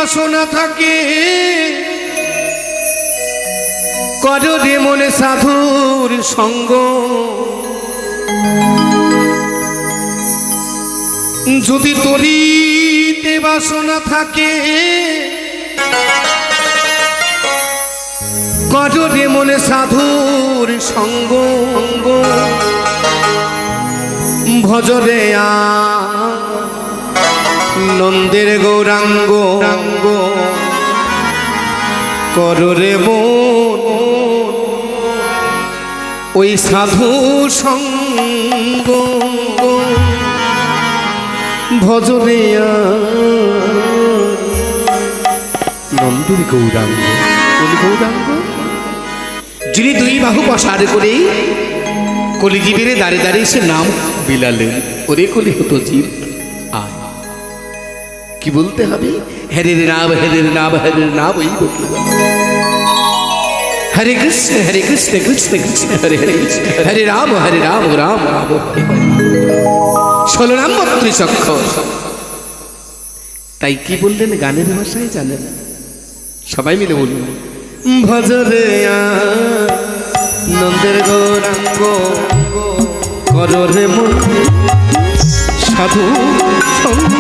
বাসনা থাকে করো রে মনে সাধুর সঙ্গ যদি তরিতে বাসনা থাকে করো রে মনে সাধুর সঙ্গ ভজরে নন্দের গৌরাঙ্গ করো রে মন ওই সাধু সঙ্গ ভজরে নন্দের গৌরাঙ্গ গৌরাঙ্গ যিনি দুই বাহু প্রসার করে কলিজীবের দাঁড়ে দাঁড়িয়ে সে নাম বিলালেন ওরে কলি হতো জীব আর কি বলতে হবে হরে নাম হরে নাম হরে নাম ওই বলতে হরে কৃষ্ণ কৃষ্ণ কৃষ্ণ হরে হরে হরে রাম রাম রাম ষোলো নাম 32 অক্ষর তাই কি বললেন গানের ভাষায় জানেন সবাই মিলে বলুন ভজরে নন্দের গৌরাঙ্গ করো রে মন সাধু সঙ্গ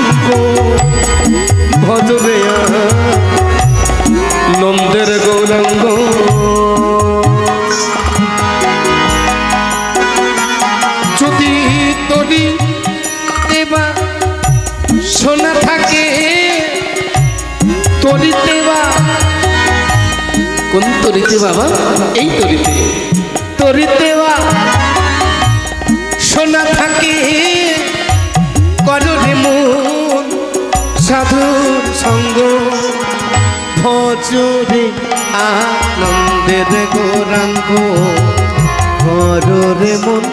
ভজরে নন্দের গৌরাঙ্গ যদি তরি দেবা সোনা থাকে তরি দেবা কোন তরিতে বাবা এই তরিতে তরিতে সোনা থাকে করো রে মন সাধুর সঙ্গ ভজরে আনন্দের গৌরাঙ্গ করো রে মন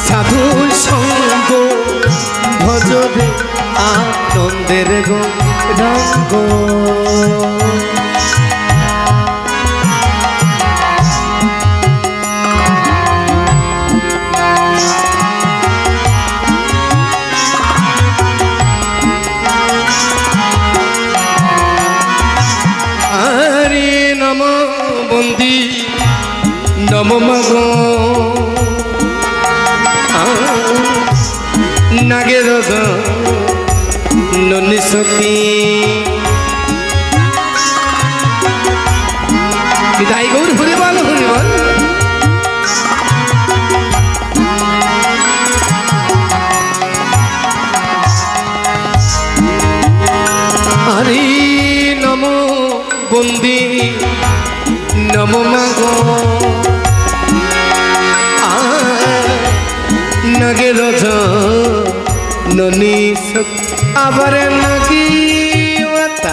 সাধুর সঙ্গ ভজরে আনন্দের গৌরাঙ্গ বন্দি নম মগ নাগের ননি সতী বিদায় গৌর হরে বল হরে নম বন্দি নম মাগ নাগের ননি আবার নাকি মাতা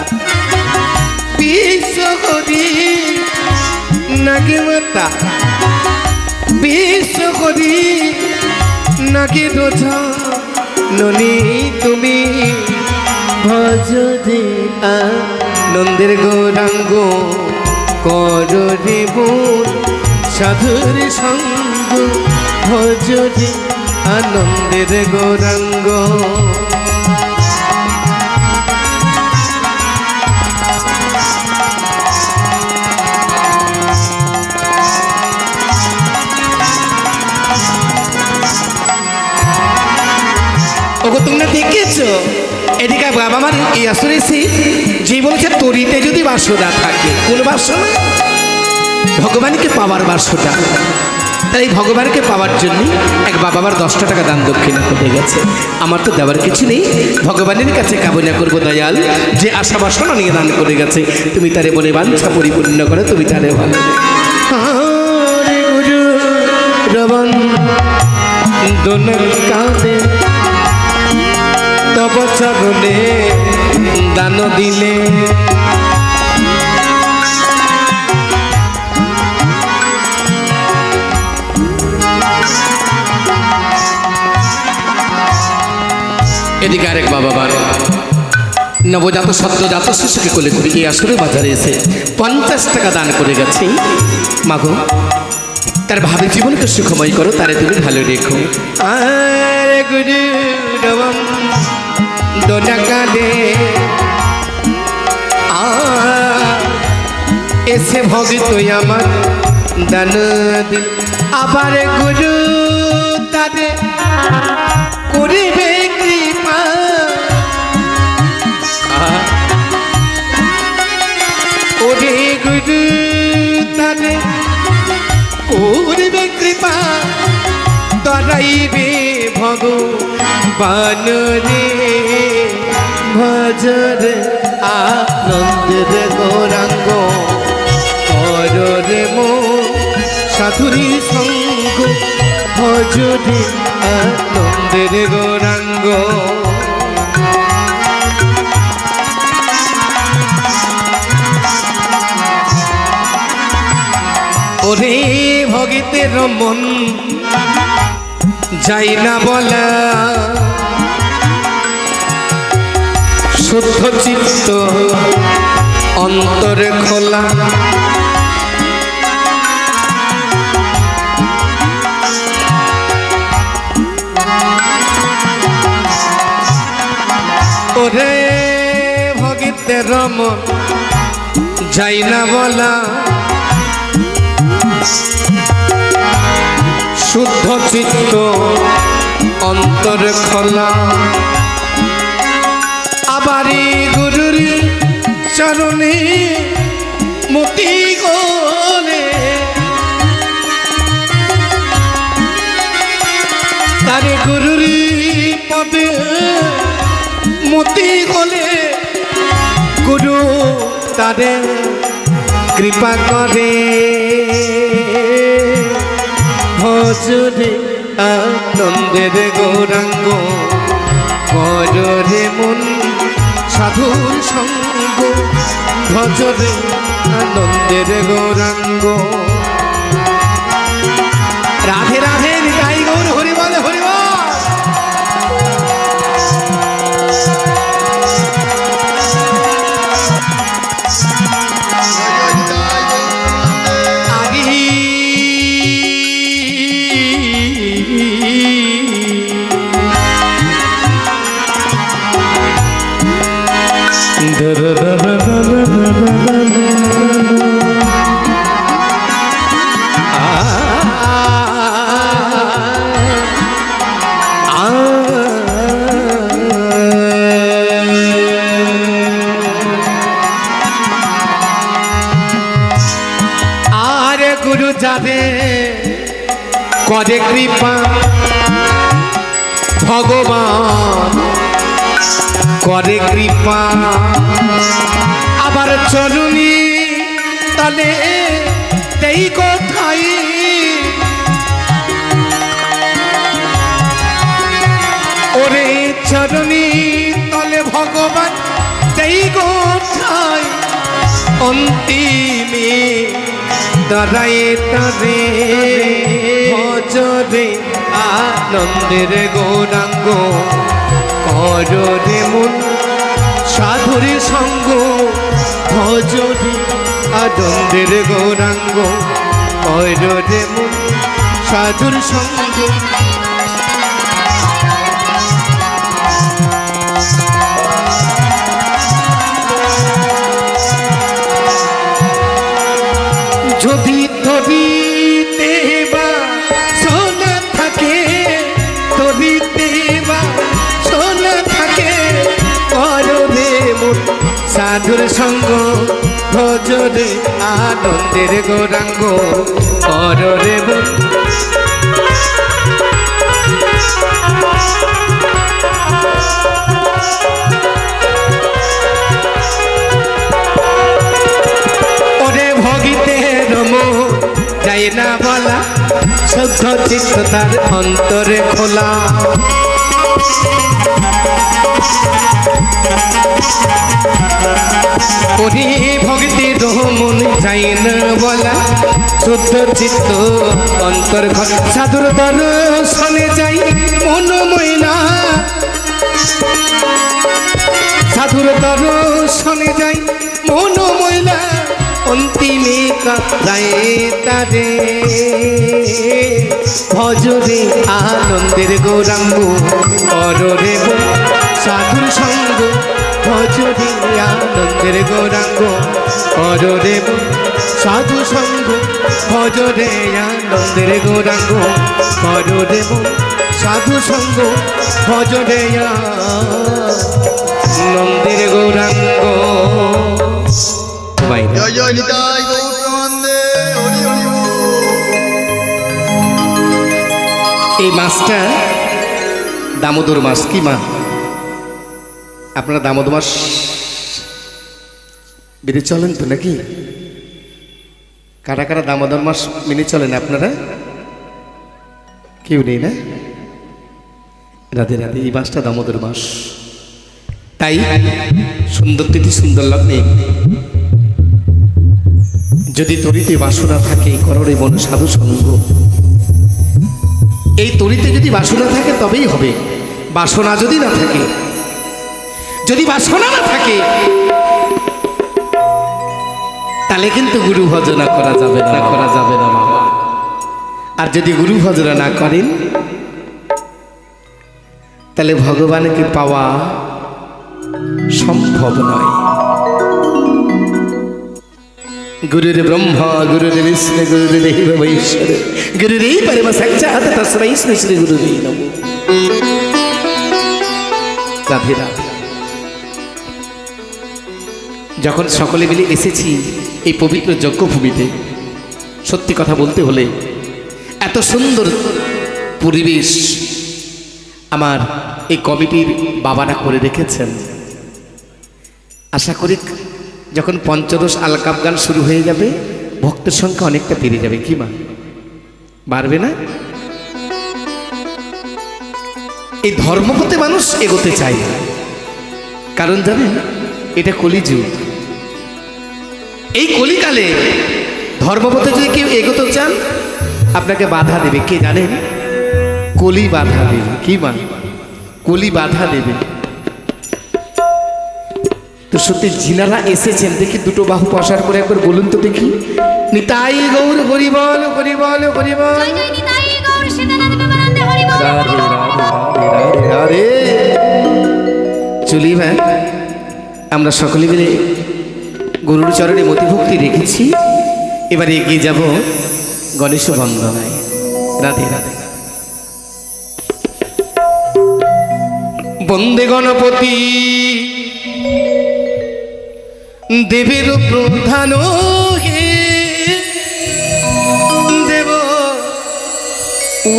বিশ্বকরি নাকি মাতা বিশ্বকরি নাকি রোজা ননি তুমি ভজরে নন্দের গৌরাঙ্গ করো রে মন সাধুর সঙ্গ ভজরে আনন্দের গৌরাঙ্গ ওগো তোমরা দেখেছো এদিকে বাবা আমার এই আসরেছি যে বলছে তরিতে যদি বাসনা থাকে কোন বাসনা ভগবানকে পাওয়ার বাসনা তাই ভগবানকে পাওয়ার জন্য এক বাবা আমার 10টা টাকা দান দক্ষিণা করে গেছে আমার তো দেওয়ার কিছু নেই ভগবানের কাছে কামনা করবো দয়াল যে আশা বাসনা নিয়ে দান করে গেছে তুমি তারে মনে বাঞ্ছা পরিপূর্ণ করে তুমি তারে ভালো হরে গুরু রবন দোনল কাঁদে তব চরণে দান দিলে এদিকে আরেক বাবা নবজাত সদ্যজাত শিশুকে কোলে করে এই আসরে বাজারে এসে 50 টাকা দান করে গেছে মাগো তার ভাবে জীবনকে সুখময় করো তারে তুমি ভালো রেখো আরে গুরু রবম দোনা কাঁদে করেছে ভগত আমার দান দিন আবার গুরু তারে করিবে কৃপা ওরে গুরু তারে করিবে কৃপা তরাইবে ভগবান রে ভজরে আনন্দের গৌরাঙ্গ কররে মো সাধুরী সঙ্গ ভজরে আনন্দের গৌরাঙ্গ ওরে ভগিতের মন যাই না বলা শুদ্ধ চিত্ত অন্তরে খোলা ওরে ভগিতের মন যাই না বলা শুদ্ধ চিত্ত অন্তরে খোলা আবারি গুরুর চরণে মতি গলে তারে গুরুর পদে মতি গলে গুরু তারে কৃপা করে ভজরে আনন্দের গৌরাঙ্গ কররে মন সাধুর সঙ্গ ভজরে আনন্দের গৌরাঙ্গ রাধে রাধে নিতাই গৌর হরি বলে হরি বল গুরু যাবে করে কৃপা ভগবান করে কৃপা আবার চরুনি তলে তেই কোথায় ওরে চরুনি তলে ভগবান তেই কোথায় অন্তিমে দাঁড়ায় তারে ভজরে আনন্দের গৌরাঙ্গ কররে মন সাধুর সঙ্গ ভজরে আনন্দের গৌরাঙ্গ কররে মন সাধুর সঙ্গ যদি তরিতে বা সোনা থাকে তরিতে বা সোনা থাকে কররে মন সাধুর সঙ্গ ভজরে আনন্দের গৌরাঙ্গ কররে মন যাই না বলা শুদ্ধ চিত্ত তার অন্তরে খোলা ওরে ভক্তির মন যাই না বলা শুদ্ধ চিত্ত অন্তর খোলা সাধুর দর্শনে যাই মন ময়লা সাধুর দর্শনে যাই মন ময়লা অন্তিমে কাঁদায় তারে ভজরে আনন্দের গৌরাঙ্গ কররে সাধুর সঙ্গ ভজরে আনন্দের গৌরাঙ্গ কররে মন সাধু সঙ্গ ভজরে আনন্দের গৌরাঙ্গ কররে মন সাধু সঙ্গ ভজরে আনন্দের গৌরাঙ্গ। জয় জয় নিতাই গৌর প্রেমানন্দে, হরি হরি বল। এই মাসটা দামোদর মাস। কি মা আপনারা দামোদর মাস মেনে চলেন তো নাকি? কারা কারা দামোদর মাস মেনে চলেন আপনারা? কেউ নেই না? রাধে রাধে। এই মাসটা দামোদর মাস, তাই সুন্দর তিথি সুন্দর লগ্নে যদি তরিতে বাসনা থাকে কররে মন সাধু সঙ্গ। এই তরিতে যদি বাসনা থাকে তবেই হবে। বাসনা যদি না থাকে, যদি বাসনা না থাকে তাহলে কিন্তু গুরু ভজনা করা যাবে না, করা যাবে না বাবা। আর যদি গুরু ভজনা না করেন তাহলে ভগবানকে পাওয়া সম্ভব নয়। গুরুর ব্রহ্মা গুরুর বিষ্ণু গুরুদেব মহেশ্বর গুরুরেই পরম সাক্ষাৎ তস্मै শ্রী গুরুরে নমঃ। রাধে রাধে। যখন সকলে মিলে এসেছি এই পবিত্র যজ্ঞভূমিতে, সত্যি কথা বলতে হলে এত সুন্দর পরিবেশ আমার এই কমিটির বাবারা করে রেখেছেন। আশা করি যখন পঞ্চদশ আলকাপ গান শুরু হয়ে যাবে ভক্তের সংখ্যা অনেকটা বেড়ে যাবে। কি মা বাড়বে না? এই ধর্মপথে মানুষ এগোতে চায় না, কারণ জানেন এটা কলিযুগ। এই কলিকালে ধর্মপথে যদি কেউ এগোতে চান আপনাকে বাধা দেবে। কে জানেন? কলি বাধা দেবে। কি মা? কলি বাধা দেবে। তো সত্যি যিনারা এসেছেন দেখি দুটো বাহু প্রসার করে একবার বলুন তো দেখি, নিতাই গৌর হরি বল হরি বল হরি বল। চলি ভাই, আমরা সকলে মিলে গুরুর চরণে মতিভক্তি রেখেছি। এবারে এগিয়ে যাব গণেশ বন্দনায়। রাধে রাধে। বন্দে গণপতি দেবের প্রধান হে দেব ও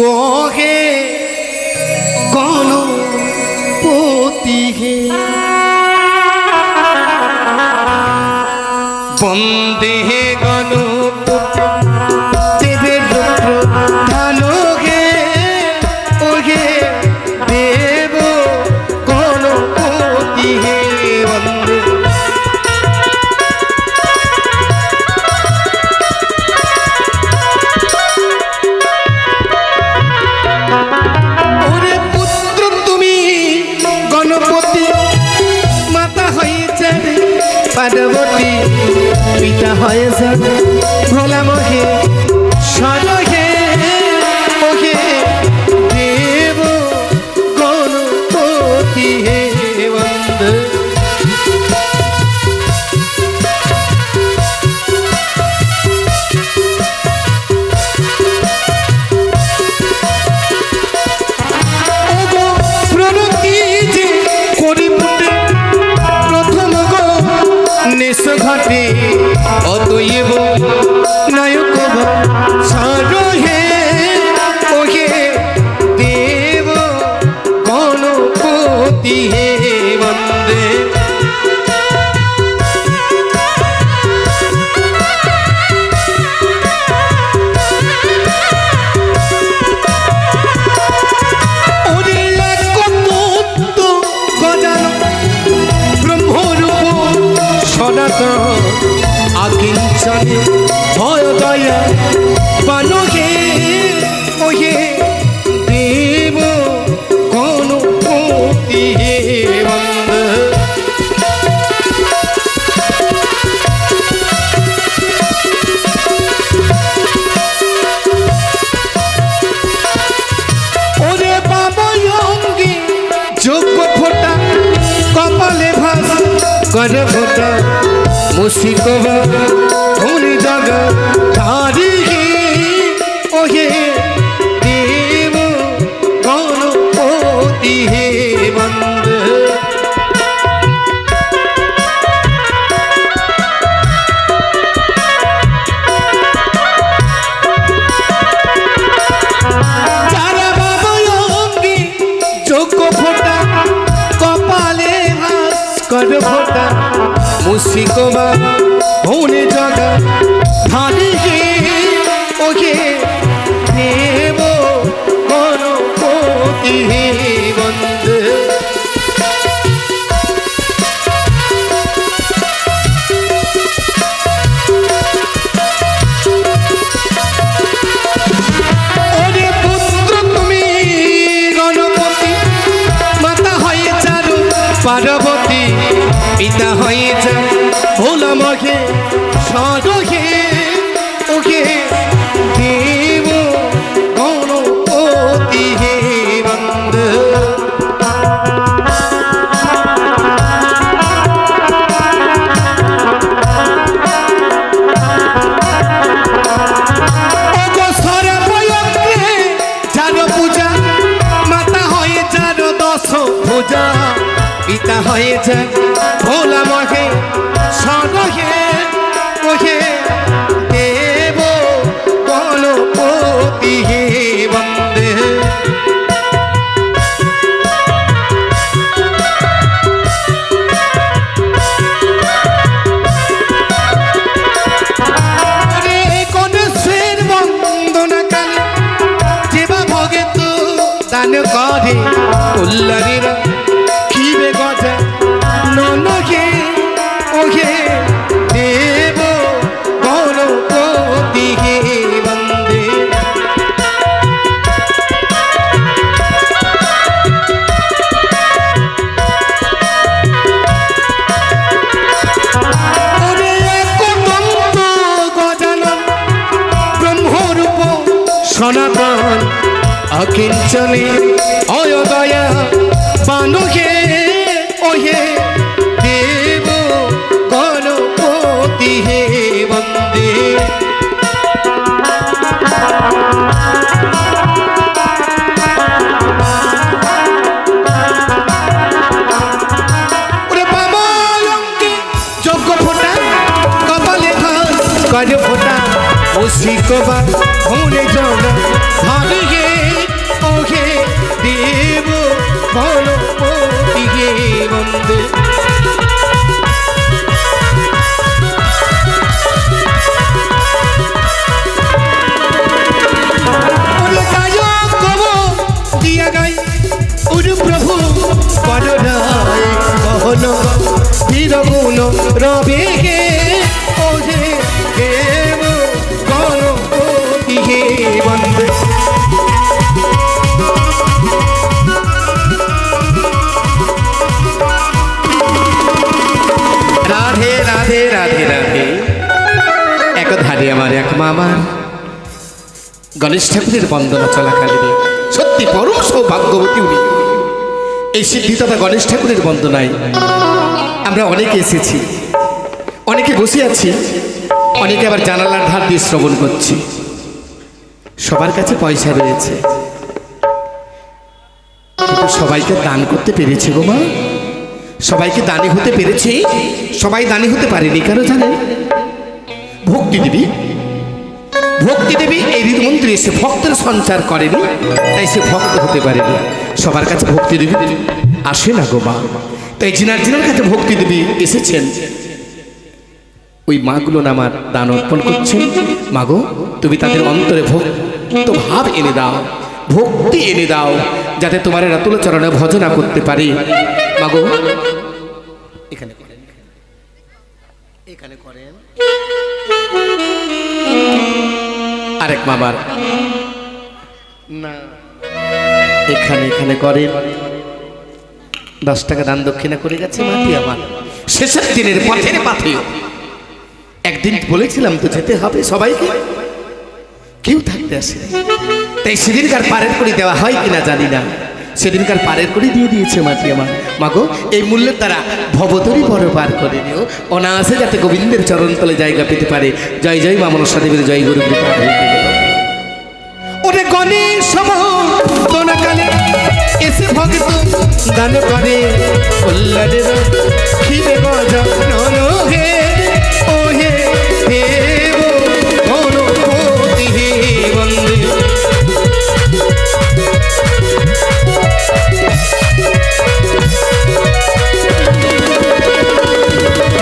হে গণপতি হে। বন্দে গণপতি দেবের প্রধান হে ও হে দেব গণপতি হে। বন্দে পার্বতী পিতা হয়েছে ভোলা মহে সরহে ওহে দেব গণপতি হে। বন্ধু প্রণতি যে করি প্রথম ঘটে অতএব নায়ক সরহে ওহে দেব গণপতি হে। বন্দে আকিঞ্চনে ভয় দয়া পানহে ওহে দেব গণপতি হে। বন্দে ওরে বাবা অঙ্গে যোগ্য ফোটা কপালে ভাস कर फोटा मुसिकवा धुनी जगा धारी ओहे देव गणपति हे वंदे कर फोटा मुसिकवा होने जगा धानी के ओके देव गणपति हे वंदे ओरे पुत्र तुमी गणपति माता हये चारु पार्वती पिता हये जा भोला मगे सदहे ओके देव गणपति हे वंदे ओगो सरपयत्रे जार पूजा माता हये जार दश पूजा पिता हये जा भोला मगे सदहे ओहे देव गणपति हे वंदे गणेशेर वंदना काले जेबा भगे तो दान करे कल्याणीरा खीरे गजा ननगे ओहे देव गणपति हे वंदे ओरे एकदंत गजानन ब्रह्मरूप सनातन अकिंचने अयदया बानुहे ओहे देव गणपति हे वंदे যজ্ঞ ফোটা কপালে कर फोटा मुसिकवा होने जगा धारी ओहे देव गणपति हे वंदे प्रभु गुण रवि हे ओहे देव गणपति हे वंदे राधे राधे राधे राधे एक धारे आमार एक मामार गणेश ठाकुरेर बंदना चलाकाले सत्यि परम सौभाग्यवती उनि এই সিদ্ধিদাতা গণেশ ঠাকুরের বন্দনায় আমরা অনেকে এসেছি, অনেকে বসে আছি, অনেকে আবার জানালার ধার দিয়ে শ্রবণ করছি। সবার কাছে পয়সা রয়েছে, কিন্তু সবাইকে দান করতে পেরেছে গো মা? সবাইকে দানি হতে পেরেছে? সবাই দানি হতে পারেনি। কেন জানেন? ভক্তি দেবী, ভক্তি দেবী এই হৃদমন্ত্রী এসে ভক্তের সঞ্চার করেনি, তাই সে ভক্ত হতে পারেনি। সবার কাছে ভক্তি দেবী আসে না গো মা। তাই জিনার জিনার কাছে ভক্তি দেবী এসেছেন, ওই মাগুলো আমার দান অর্পণ করছেন। মাগো, তুমি তাদের অন্তরে ভক্ত ভাব এনে দাও, ভক্তি এনে দাও, যাতে তোমার রাতুল চরণে ভজনা করতে পারি। মাগো, এখানে করেন, এখানে করেন। আরেক মামার না, এখানে এখানে করেন। 10 টাকা দান দক্ষিণা করে গেছে মাটি আমার। শেষের দিনের পথের পাথেও একদিন বলেছিলাম তো যেতে হবে সবাইকে, কেউ থাকতে আসে, তাই সেদিনকার পারের করে দেওয়া হয় কিনা জানি না, সেদিনকার পারের করে দিয়ে দিয়েছে মাটি আমার। মাগো এই মূল্যের দ্বারা ভবতরী বড় পার করে দিও, অনায়াসে যাতে গোবিন্দের চরণতলে জায়গা পেতে পারে। জয় জয় মা মনসা দেবীর জয় গুরু কৃপা হইতে গেল। ওরে গণেশ কালে এসে ভক্ত দান করে কল্যাণের খিবে গজন হে ও হে দেব গণপতি হে বন্দে।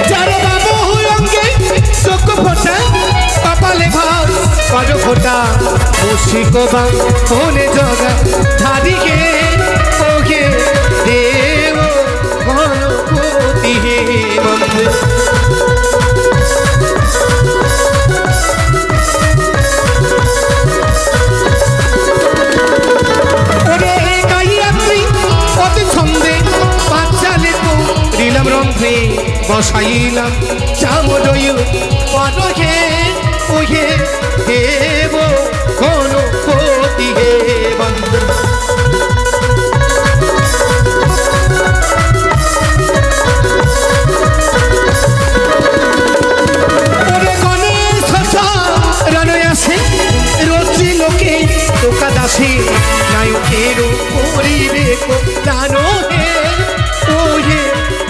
যারা বাবু অঙ্গে চোখ ফোটা কপালে ভার কর ফোটা খুশি কবা ফোনে জগা ধারিকে ওকে দেব গণপতি হে বন্দে। ওরে গাইয়া তুই অতি ছন্দে পাঁচালে তো দিলাম রন্ধ্রে বসাইলাম চামড়ই পরহে ওহে দেব গণপতি হে বন্দে। ওরে গণেশ রণয় আসে রচি লোকে তোকা দাসে নায়কের পরিবেক জানো হে ওহে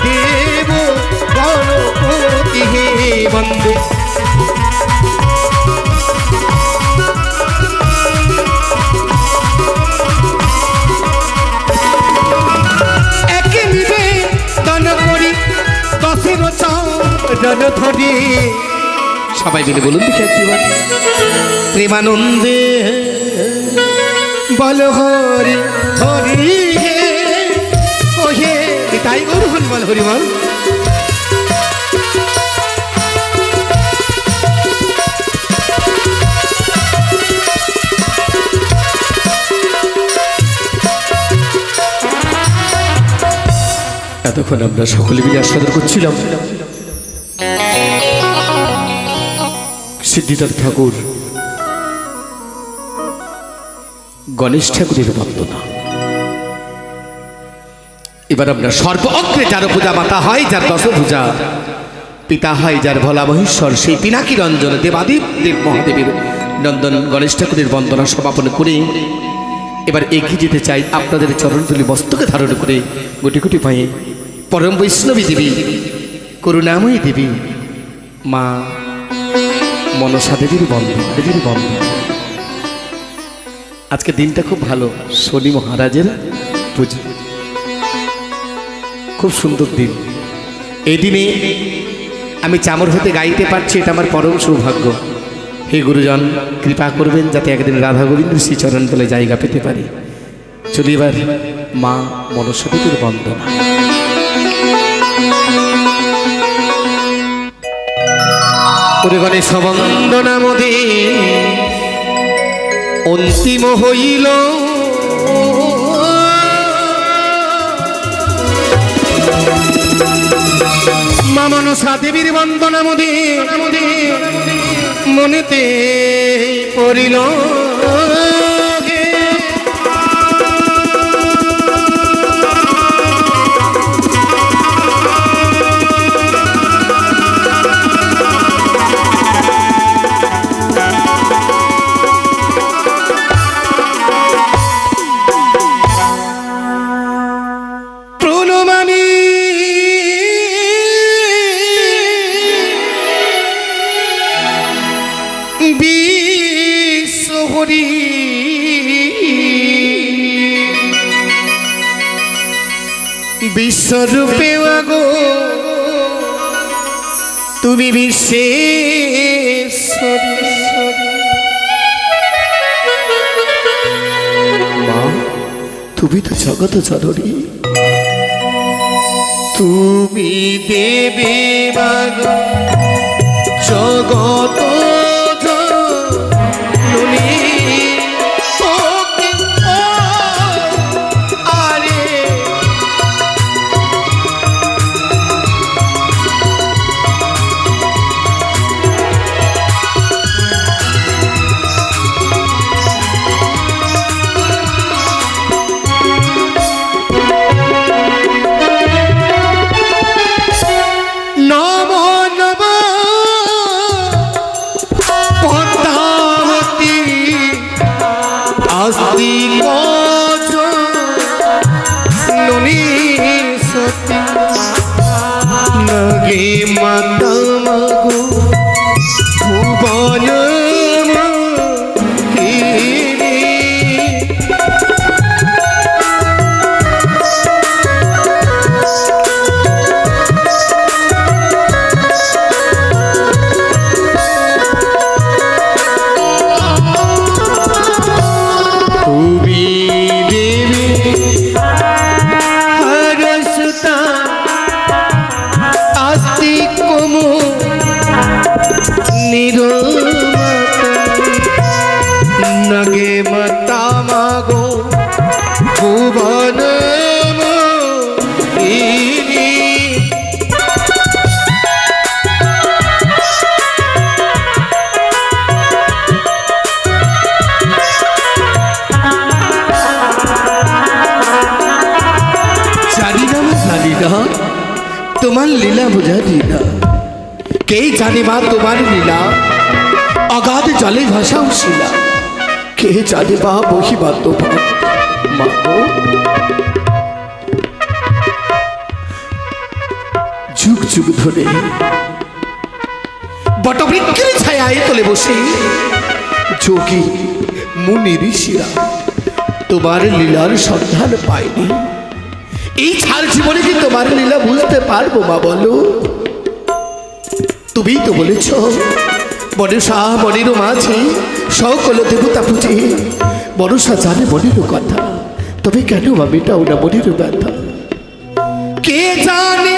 দেব গণপতি হে বন্দে। একে নিবে দান করি দশের চরণ ধরি। সবাই মিলে বলুন দেখি একবার প্রেমানন্দে বল হরি হরি হে ও হে তাই গরু হন বল হরি বল। এতক্ষণ আমরা সকলে মিলে আস্বাদন করছিলাম সিদ্ধিদার ঠাকুর গণেশ ঠাকুরের বন্দনা। এবার আমরা সর্ব অগ্রে যার পূজা মাতা হয়, যার দশভূজা পিতা হয়, যার ভোলা মহেশ্বর সেই পিনাকি রঞ্জন দেবাদেব দেব মহাদেবের নন্দন গণেশ ঠাকুরের বন্দনা সমাপন করে এবার এগিয়ে যেতে চাই আপনাদের চরণতুলি মস্তকে ধারণ করে গুটি গুটি পায়ে পরম বৈষ্ণবী দেবী করুণাময়ী দেবী মা মনসা দেবীর বন্ধ। আজকে দিনটা খুব ভালো, শনি মহারাজের পুজো, খুব সুন্দর দিন। এই দিনে আমি চামর হতে গাইতে পারছি, এটা আমার পরম সৌভাগ্য। হে গুরুজন কৃপা করবেন যাতে একদিন রাধা গোবিন্দের শ্রী চরণ তলে জায়গা পেতে পারি। চলি এবার মা মনসা দেবীর বন্দনা। ওরে গণেশ বন্দনা মোদে অন্তিম হইল মা মনসা দেবীর বন্দনা মোদে মনেতে পড়িল বিশ্বরূপে আগো তুমি বিশ্বেশ্বরী। মা তুমি তো জগত জননী, তুমি দেবে মাগো জগত জননী। বোঝা লীলা। কে জানে মা তোমার লীলা, অগাধ জলে ভাসাও শিলা। কে জানে মা মহিমা তোমার। মা গো, যুগ যুগ ধরে বটবৃক্ষের ছায়ায় তলে বসে যোগী মুনি ঋষিরা তোমার লীলার সন্ধান পায়নি। এই ছাড় জীবনে কি তোমার লীলা বুঝতে পারবো মা বলো? তুমিই তো বলেছ মনসা মনের মাঝে সকল দেবতা পুজে। মনসা জানে মনের কথা, তবে কেন আমিটাও না মনের ব্যথা? কে জানে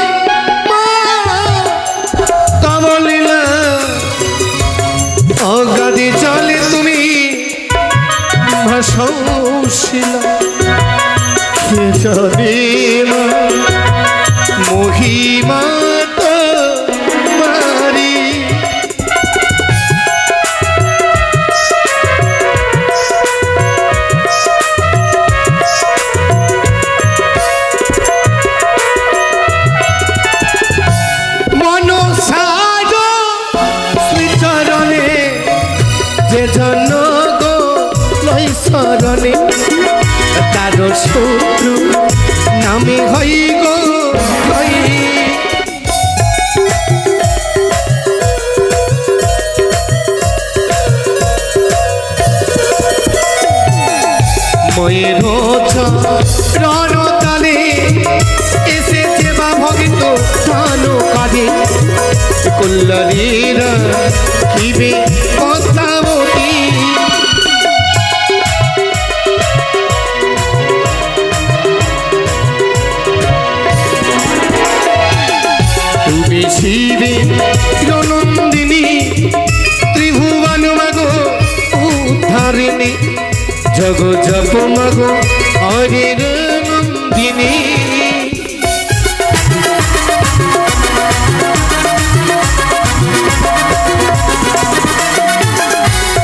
তোমার লীলা, অগাধে চলে তুমি ভাসাও শিলা। কে জানে মহিমা তোমারি। মনসাগ শ্রীচরণে যে জন গো লই শরণে, তার শত্রু নামে হই গো হই। ময়ের রণতালে এসেছে বা ভগিত প্রাণ কাঁদে। কল্যাণীরা কিবে পদ্মাবতী, তুমি শিবে নন্দিনী, ত্রিভুবন মাগো উদ্ধারিণী। জগ জপ মাগো হরির নন্দিনী।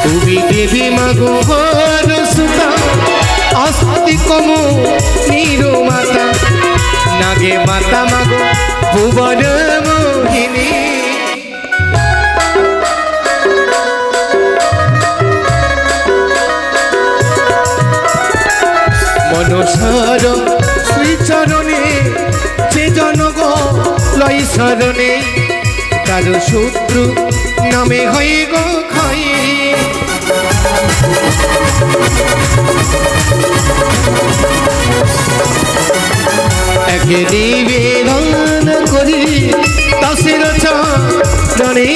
তুমি দেবী মাগো হর সুতা, আস্তিকম নিরো মাতা। নাগে মাতা মাগো ভুবন মোহিনী। মনসার শ্রীচরণে যে জনগ লই শরণে, তার শত্রু নামে হই গো ক্ষয়। একে নিবেদন করি দাসের চরণে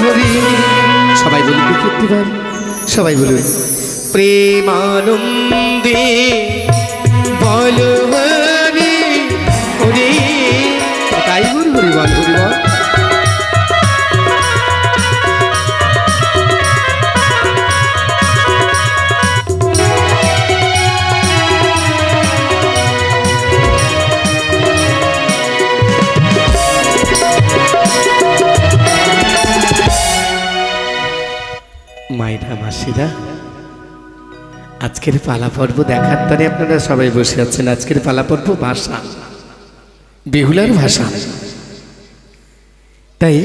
ধরি। সবাই বলি কীর্তিবান, সবাই বলবে প্রেমানন্দে বল হরি হরি। তাই হরি হরি বল, হরি বল। মায়েরা মাসিরা, আজকের পালা পর্ব দেখার তরে আপনারা সবাই বসে আছেন। আজকের পালা পর্ব ভাষা, বেহুলার ভাষা। তাই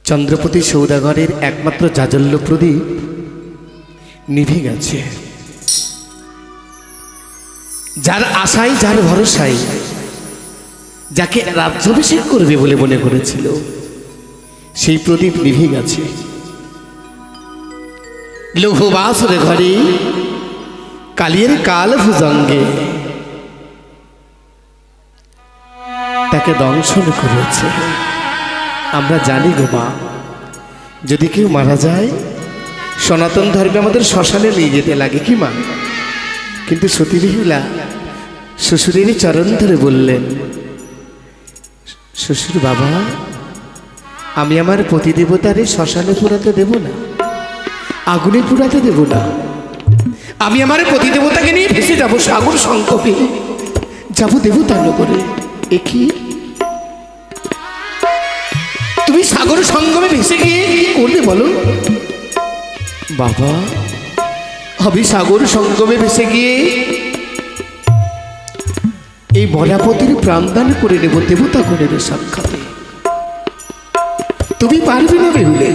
চন্দ্রপতি সৌদাগরের একমাত্র জাজল্য প্রদীপ নিভে গেছে। যার আশায়, যার ভরসায়, যাকে রাজ্যাভিষেক করবে বলে মনে করেছিল, সেই প্রদীপ নিভে গেছে। লৌহবাসরে ঘরে কালিয়ের কাল ভুজঙ্গে তাকে দংশন করেছে। আমরা জানি গো মা, যদি কেউ মারা যায় সনাতন ধর্মে আমাদের শ্মশানে নিয়ে যেতে লাগে কি মা? কিন্তু সতী বেহুলা শ্বশুরের চরণ ধরে বললেন, শ্বশুর বাবা, আমি আমার পতিদেবতারে শ্মশানে পুরাতে দেব না, আগুনে পুরাতে দেব না। আমি আমার পতিদেবতাকে নিয়ে ভেসে যাবো সাগর সংকটে, যাবো দেবতা নগরে। এ কি তুমি সাগর সঙ্গমে ভেসে গিয়ে কি করবে বলো? বাবা, আমি সাগর সঙ্গমে ভেসে গিয়ে এই বরাপতির প্রাণদান করে নেব দেবতা করে রে সাক্ষাতে। তুমি পারবে না বেহুলে?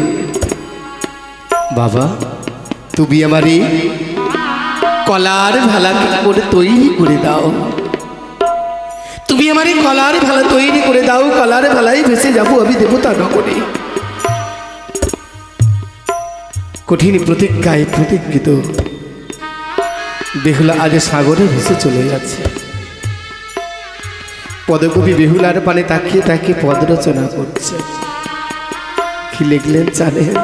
বাবা, তুমি আমার এই কলার ভালাকে করে তৈরি করে দাও। তুমি আমার এই কলার ভালা তৈরি করে দাও। কলার ভালাই ভেসে যাবো আমি দেবতা নগরে। কঠিন প্রতিজ্ঞায় প্রতিজ্ঞিত বেহুলা আজ সাগরে ভেসে চলে যাচ্ছে। পদকবি বেহুলার পানে তাকিয়ে তাকিয়ে পদ রচনা করছে। কি লিখলেন জানেন?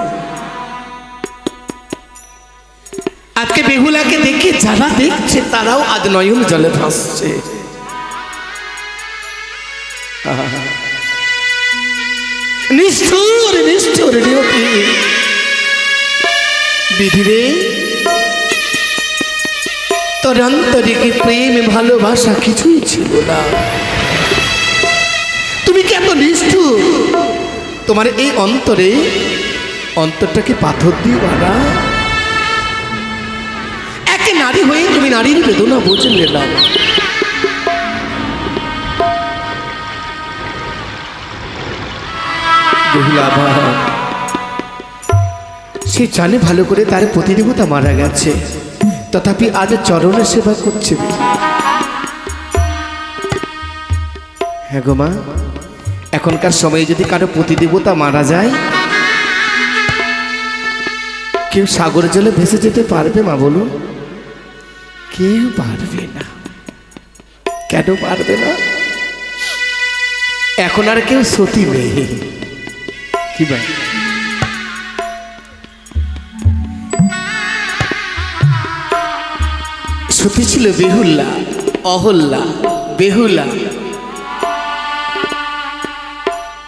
আজকে বেহুলাকে দেখে যারা দেখছে তারাও আজ নয়ন জলে ভাসছে। নিষ্ঠুর নিষ্ঠুর নিয়তি বিধিরে, তোর অন্তরে কি প্রেম ভালোবাসা কিছুই ছিল না? তুমি কেন নিষ্ঠুর? তোমার এই অন্তরে, অন্তরটাকে পাথর দিয়ে বানা। একে নারী হয়ে তুমি নারীর বেদনা বুঝলে না। সে জানে ভালো করে তার প্রতিদেবতা মারা গেছে, তথাপি আজ চরণে সেবা করছে। হ্যাঁ গো মা, এখনকার সময়ে যদি কারো প্রতিদেবতা মারা যায়, কেউ সাগর জলে ভেসে যেতে পারবে মা বলুন? কেউ পারবে না। কেন পারবে না? এখন আর কেউ সতী নেই। কি ভাই, সতী ছিল বেহুলা, অহল্যা, বেহুলা।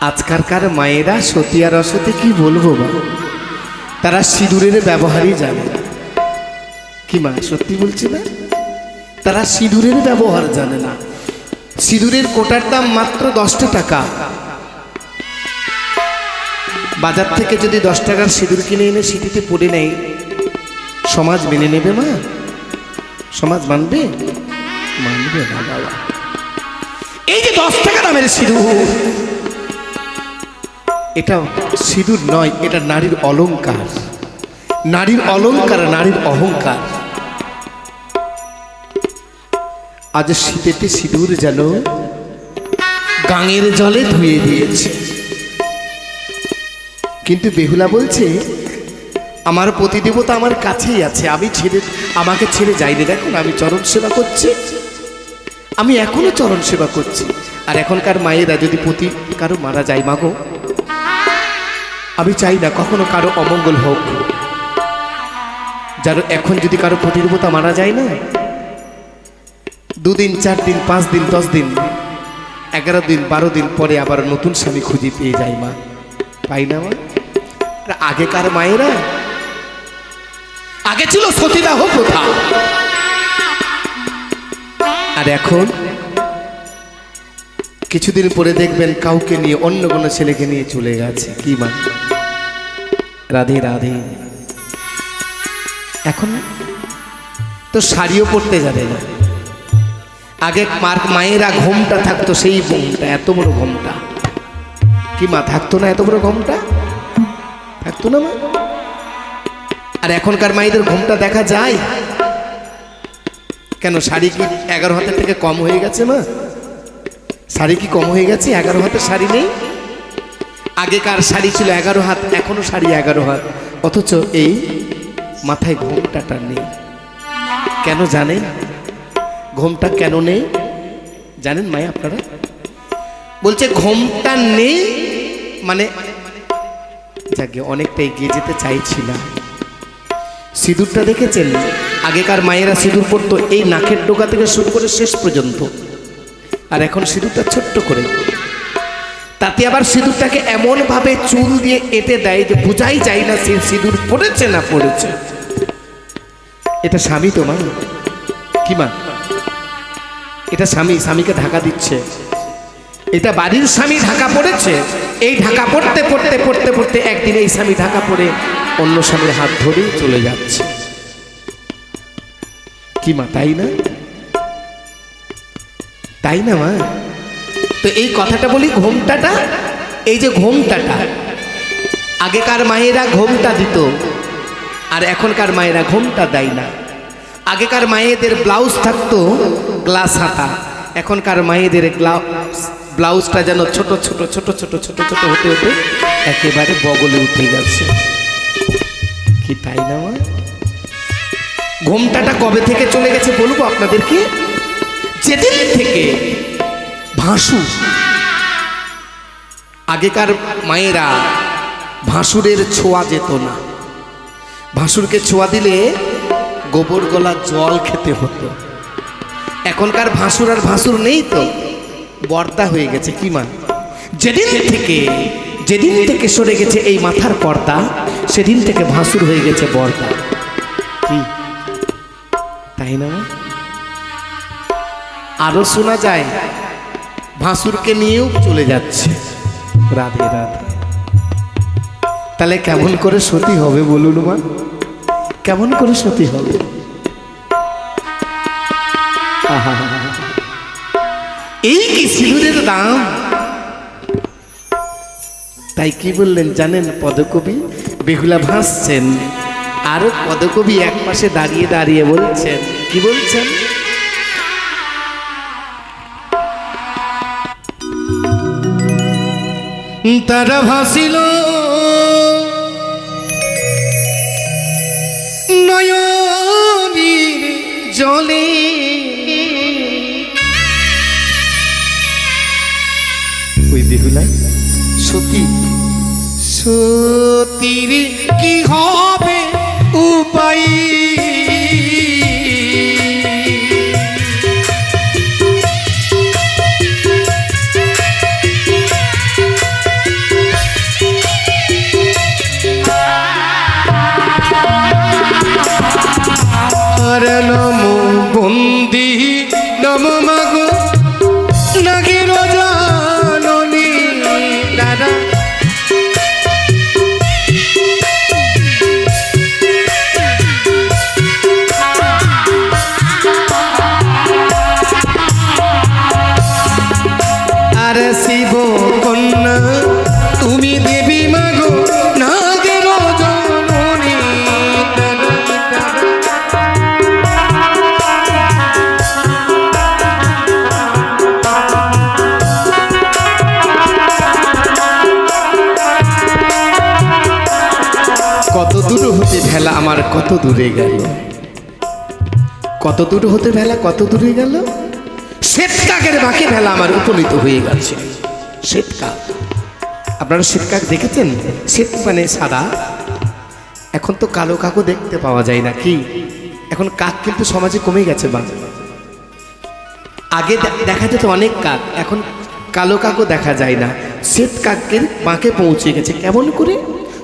আজকালকার মায়েরা সতী আর অসতী কি বলবো মা, তারা সিঁদুরের ব্যবহারই জানে না। কি মা, সত্যি বলছি না? তারা সিঁদুরের ব্যবহার জানে না। সিঁদুরের কোটার দাম মাত্র 10 টাকা। বাজার থেকে যদি 10 টাকার সিঁদুর কিনে এনে সিটিতে পড়ে নেয়, সমাজ মেনে নেবে মা? সমাজ মানবে? মানবে না বাবা। এই যে 10 টাকা দামের সিঁদুর, এটা সিঁদুর নয়, এটা নারীর অলংকার। নারীর অলংকার, নারীর অহংকার। আজ শীতেতে সিঁদুর যেন গাঙের জলে ধুয়ে দিয়েছে। কিন্তু বেহুলা বলছে, আমার প্রতিদেবতা আমার কাছেই আছে, আমি আমাকে ছেড়ে যাইনি। দেখুন আমি চরণ সেবা করছি, আমি এখনো চরণ সেবা করছি। আর এখনকার মায়েরা যদি কারো মারা যায়, মাগো আমি চাই না কখনো কারো অমঙ্গল হোক। যার এখন যদি কারো প্রতিদেবতা মারা যায় না, 2 দিন 4 দিন 5 দিন 10 দিন 11 দিন 12 দিন পরে আবার নতুন স্বামী খুঁজে পেয়ে যায় মা। পাই না মা? আগেকার মায়েরা, আগে ছিল সতীদাহ প্রথা, আর এখন কিছুদিন পরে দেখবেন কাউকে নিয়ে, অন্য কোনো ছেলেকে নিয়ে চলে গেছে। কি মা? রাধে রাধে। এখন তো শাড়িও পরতে যাবে না। আগে মায়েরা ঘোমটা থাকতো, সেই ঘোমটা, এত বড় ঘোমটা। কি মা, থাকতো না এত বড় ঘোমটা? থাকতো না মা? আর এখনকার মায়েদের ঘোমটা দেখা যায় কেন? শাড়ি কি 11 হাতের থেকে কম হয়ে গেছে মা? শাড়ি কি কম হয়ে গেছে? 11 হাতের শাড়ি নেই। আগেকার শাড়ি ছিল 11 হাত, এখনো শাড়ি 11 হাত, অথচ এই মাথায় ঘোমটাটা নেই। কেন জানেন? ঘোমটা কেন নেই জানেন মায়া আপনারা? বলছে ঘোমটা নেই মানে, যাকে অনেকটা এগিয়ে যেতে চাইছিলাম। সিঁদুরটা দেখেছেন? আগেকার মায়েরা সিঁদুর পরতো এই নাকের ডোকা থেকে শুরু করে শেষ পর্যন্ত, আর এখন সিঁদুরটা ছোট্ট করে। তাতে আবার সিঁদুরটাকে এমনভাবে চুল দিয়ে এঁটে দেয় যে বোঝাই যায় না সে সিঁদুর পড়েছে না পড়েছে। এটা স্বামী তো মা। কি মা? এটা স্বামীকে ঢাকা দিচ্ছে। এটা বাড়ির স্বামী ঢাকা পড়েছে। এই ঢাকা পড়তে পড়তে পড়তে পড়তে একদিন এই স্বামী ঢাকা পড়ে অন্য স্বামীর হাত ধরেই চলে যাচ্ছে। কি মা, তাই না? তাই না মা? তো এই কথাটা বলি, ঘোমটাটা, এই যে ঘোমটাটা, আগেকার মায়েরা ঘোমটা দিত আর এখনকার মায়েরা ঘোমটা দেয় না। আগেকার মায়েদের ব্লাউজ থাকতো গ্লাস হাতা, এখনকার মায়েদের ব্লাউজটা যেন ছোট ছোট ছোট ছোট ছোট ছোট হতে হতে একেবারে বগলে উঠে যাচ্ছে। কি তাই না মা? ঘোমটাটা কবে থেকে চলে গেছে বলবো আপনাদেরকে? যেদিন থেকে ভাসুর, আগেকার মায়েরা ভাসুরের ছোঁয়া যেত না, ভাসুরকে ছোঁয়া দিলে গোবর গলা জল খেতে হতো। এখনকার ভাসুর আর ভাসুর নেই তো, বর্দা হয়ে গেছে। কি মা? যেদিন থেকে সরে গেছে এই মাথার পর্দা, সেদিন থেকে ভাসুর হয়ে গেছে বর্দা। কি তাই না? আরো শোনা যায় ভাসুরকে নিয়েও চলে যাচ্ছে। রাধে রাধে। তাহলে কেমন করে সতী হবে বলুন মা? কেমন করে সতী হবে? এই কি সিঁদুরের দাম? তাই কি বললেন জানেন পদকবি? বেহুলা ভাসছেন আর পদকবি এক পাশে দাঁড়িয়ে দাঁড়িয়ে বলছেন, কি বলছেন? তারা ভাসিল নয়নের জলে, ওই বেহুলা সতী, সতীর কি হবে উপায়? নমো বন্দি নমো মাগো নাগের জাননী দাদা। আর শিব কন্যা তুমি দেবী মাগো নাগের জাননী দাদা। কত দূর হতে ভেলা আমার কত দূরে গেল, কত দূর হতে ভেলা কত দূরে গেল। শ্বেতকাকের বাঁকে ভেলা আমার উপনীত হয়ে গেছে। শ্বেতকাক, আপনারা শ্বেতকাক দেখেছেন? শ্বেত মানে সাদা, এখন তো কালো কাকও দেখতে পাওয়া যায় না। কি এখন কাক কিন্তু সমাজে কমে গেছে। আগে দেখা যেত অনেক কাক, এখন কালো কাকও দেখা যায় না। শ্বেতকাকের বাঁকে পৌঁছে গেছে। কেমন করে?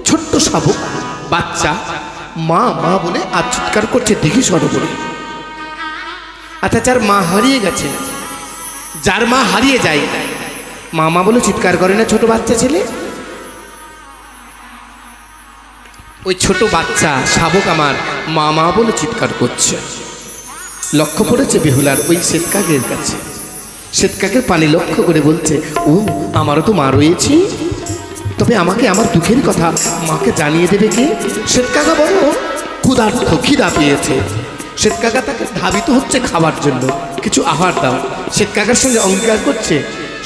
ছোট্ট শাবক বাচ্চা মা মা বলে আর চিৎকার করছে দেখি সর বলে। আচ্ছা, যার মা হারিয়ে গেছে, যার মা হারিয়ে যায়, মা মা বলে চিৎকার করে না ছোট বাচ্চা ছেলে? ওই ছোট বাচ্চা শাবক আমার মা মা বলে চিৎকার করছে। লক্ষ্য পড়েছে বেহুলার ওই শ্বেতকাকের কাছে। শ্বেতকাকের পানি লক্ষ্য করে বলছে, ও আমারও তো মা রয়েছে, তবে আমাকে আমার দুঃখের কথা মাকে জানিয়ে দেবে কে? শ্বেতকাকা বড় ক্ষুধার্ত, খিদা পেয়েছে। শ্বেতকাকা তাকে ধাবিত হচ্ছে খাবার জন্য, কিছু আহার দাও। শ্বেতকাকার সঙ্গে অঙ্গীকার করছে,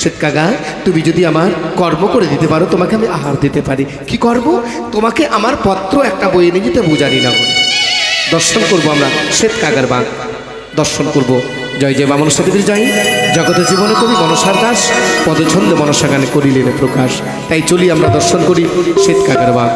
শ্বেতকাকা তুমি যদি আমার কর্ম করে দিতে পারো তোমাকে আমি আহার দিতে পারি। কি করব? তোমাকে আমার পত্র একটা বই এনে দিতে বুঝানি না। দর্শন করবো আমরা শ্বেতকাকার বাঘ, দর্শন করব। জয় জয় বামন সতীবীর জয়। জগত জীবনে কবি মনসার দাস, পদছন্দে মনসা গানে করিলেন প্রকাশ। তাই চলি আমরা দর্শন করি শ্বেতকাকার বাঘ।